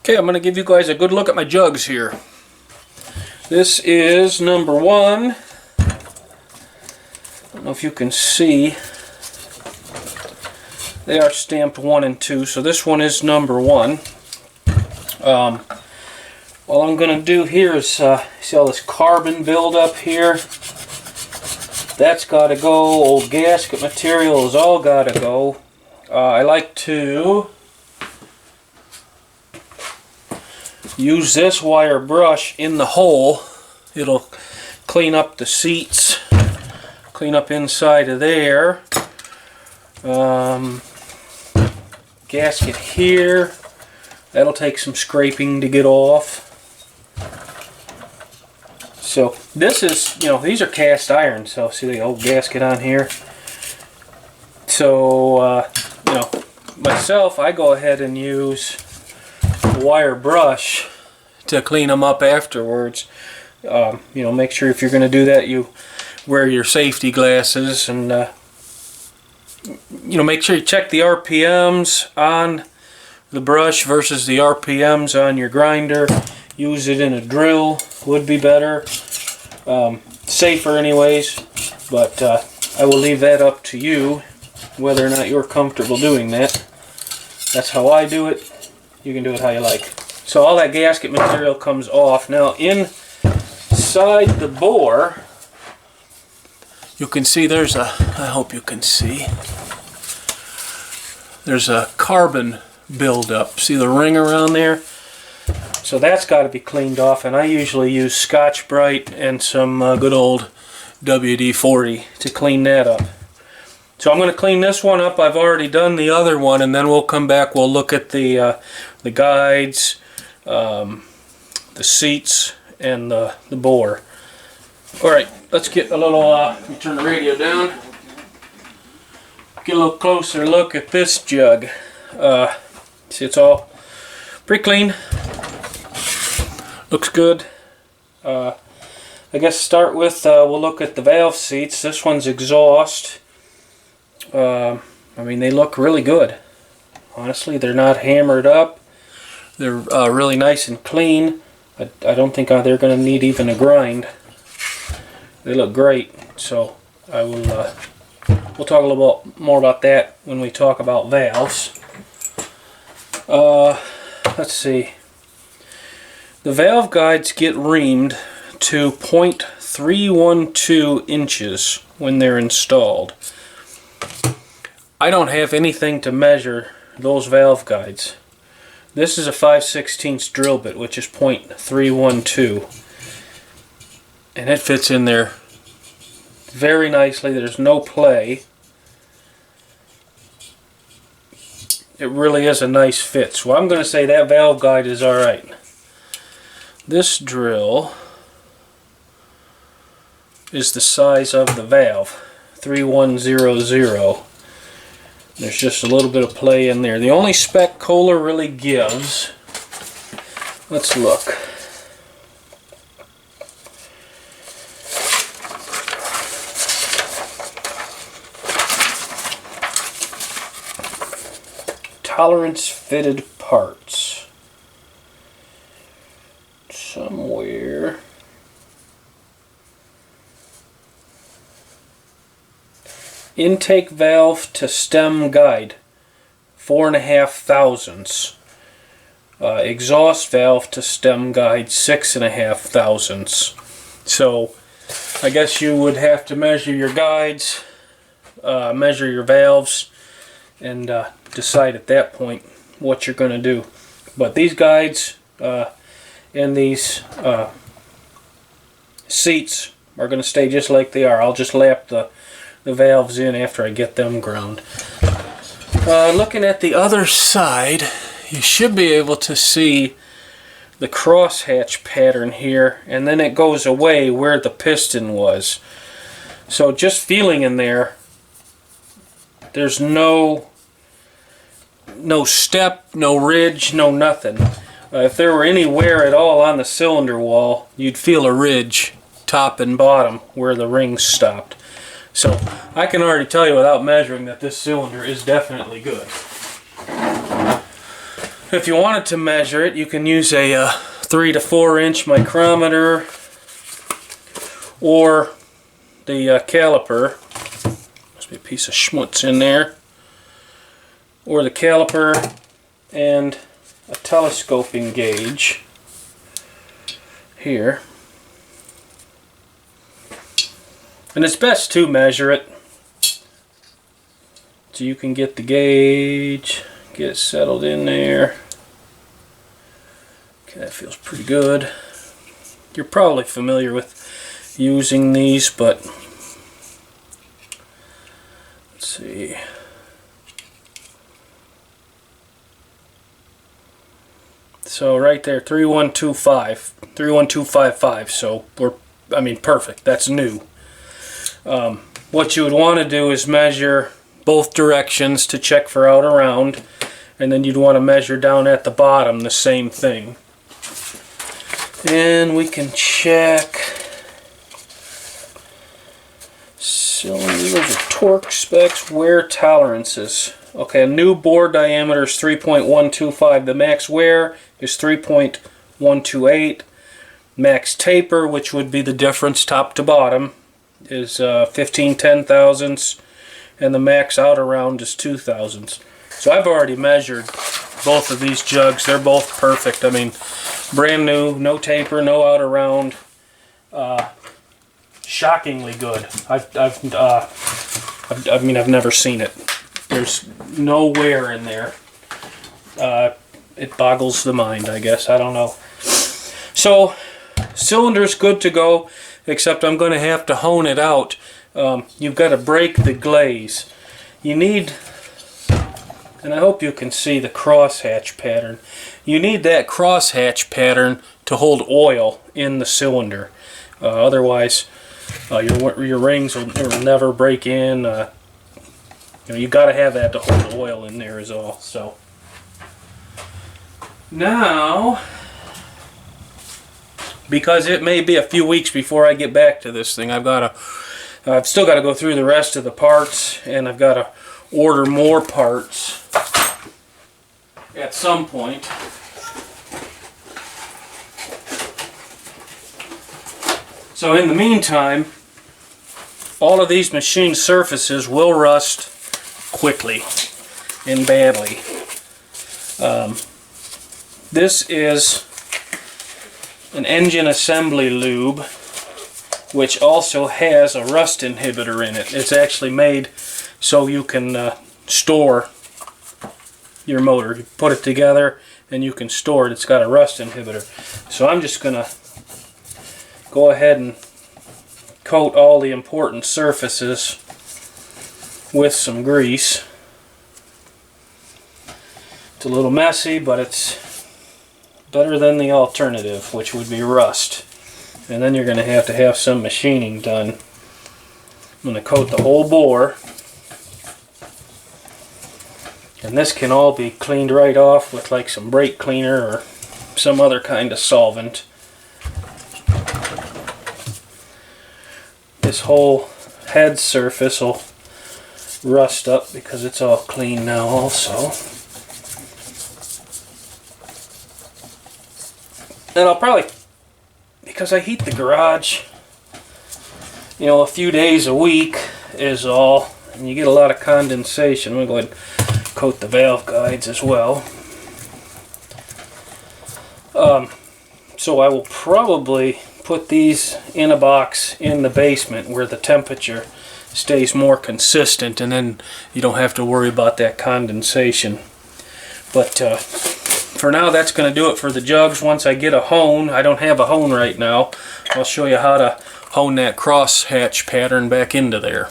Okay, I'm going to give you guys a good look at my jugs here. This is number 1. I don't know if you can see. They are stamped 1 and 2, so this one is number 1. All I'm going to do here is see all this carbon buildup here. That's got to go. Old gasket material has all got to go. I like to use this wire brush in the hole. It'll clean up the seats, clean up inside of there. Gasket here, that'll take some scraping to get off. So this is, these are cast iron, so see the old gasket on here. So myself, I go ahead and use wire brush to clean them up afterwards. Make sure if you're going to do that you wear your safety glasses, and make sure you check the RPMs on the brush versus the RPMs on your grinder. Use it in a drill would be better, safer anyways, but I will leave that up to you whether or not you're comfortable doing that. That's how I do it. You can do it how you like. So all that gasket material comes off. Now inside the bore, you can see there's a, I hope you can see, there's a carbon buildup. See the ring around there? So that's got to be cleaned off, and I usually use Scotch-Brite and some good old WD-40 to clean that up. So I'm going to clean this one up. I've already done the other one, and then we'll come back. We'll look at the guides, the seats, and the bore. All right, let's get a little. Let me turn the radio down. Get a little closer look at this jug. See, it's all pretty clean. Looks good. I guess start with we'll look at the valve seats. This one's exhaust. They look really good. Honestly, they're not hammered up. They're really nice and clean. I don't think they're going to need even a grind. They look great. So I will. We'll talk a little bit more about that when we talk about valves. Let's see. The valve guides get reamed to 0.312 inches when they're installed. I don't have anything to measure those valve guides. This is a 5/16 drill bit, which is 0.312, and it fits in there very nicely. There's no play. It really is a nice fit. So I'm going to say that valve guide is alright. This drill is the size of the valve, 3100. There's just a little bit of play in there. The only spec Kohler really gives, let's look. Tolerance fitted parts. Somewhere. Intake valve to stem guide, 4.5 thousandths. Exhaust valve to stem guide, 6.5 thousandths. So I guess you would have to measure your guides, measure your valves, and decide at that point what you're going to do. But these guides and these seats are going to stay just like they are. I'll just lap the valves in after I get them ground. Looking at the other side, you should be able to see the crosshatch pattern here, and then it goes away where the piston was. So just feeling in there, there's no step, no ridge, no nothing. If there were any wear at all on the cylinder wall, you'd feel a ridge top and bottom where the rings stopped. So I can already tell you without measuring that this cylinder is definitely good. if you wanted to measure it, you can use a 3 to 4 inch micrometer or the caliper. Must be a piece of schmutz in there. Or the caliper and a telescoping gauge here. And it's best to measure it so you can get the gauge, get it settled in there. Okay, that feels pretty good. You're probably familiar with using these, but let's see. So right there, 31255. So perfect. That's new. What you would want to do is measure both directions to check for out around, and then you'd want to measure down at the bottom the same thing. And we can check cylinders, torque specs, wear tolerances. Okay, a new bore diameter is 3.125. The max wear is 3.128. Max taper, which would be the difference top to bottom, is 15 10,000ths, and the max out around is 2 thousandths. So I've already measured both of these jugs. They're both perfect. I mean, brand new, no taper, no out around. Shockingly good. I've never seen it. There's no wear in there. It boggles the mind, I guess. I don't know. So, cylinder's good to go, except I'm going to have to hone it out. You've got to break the glaze. You need, and I hope you can see the crosshatch pattern. You need that crosshatch pattern to hold oil in the cylinder. Otherwise, your rings will never break in. You got to have that to hold oil in there is all. So now, because it may be a few weeks before I get back to this thing, I've still got to go through the rest of the parts, and I've got to order more parts at some point. So in the meantime, all of these machine surfaces will rust quickly and badly. This is an engine assembly lube, which also has a rust inhibitor in it. It's actually made so you can store your motor. You put it together and you can store it. It's got a rust inhibitor. So I'm just going to go ahead and coat all the important surfaces with some grease. It's a little messy, but it's better than the alternative, which would be rust. And then you're going to have some machining done. I'm going to coat the whole bore. And this can all be cleaned right off with like some brake cleaner or some other kind of solvent. This whole head surface will rust up because it's all clean now also. And I'll probably, because I heat the garage, a few days a week is all, and you get a lot of condensation. I'm going to go ahead and coat the valve guides as well. So I will probably put these in a box in the basement where the temperature stays more consistent, and then you don't have to worry about that condensation. But for now, that's going to do it for the jugs. Once I get a hone, I don't have a hone right now, I'll show you how to hone that crosshatch pattern back into there.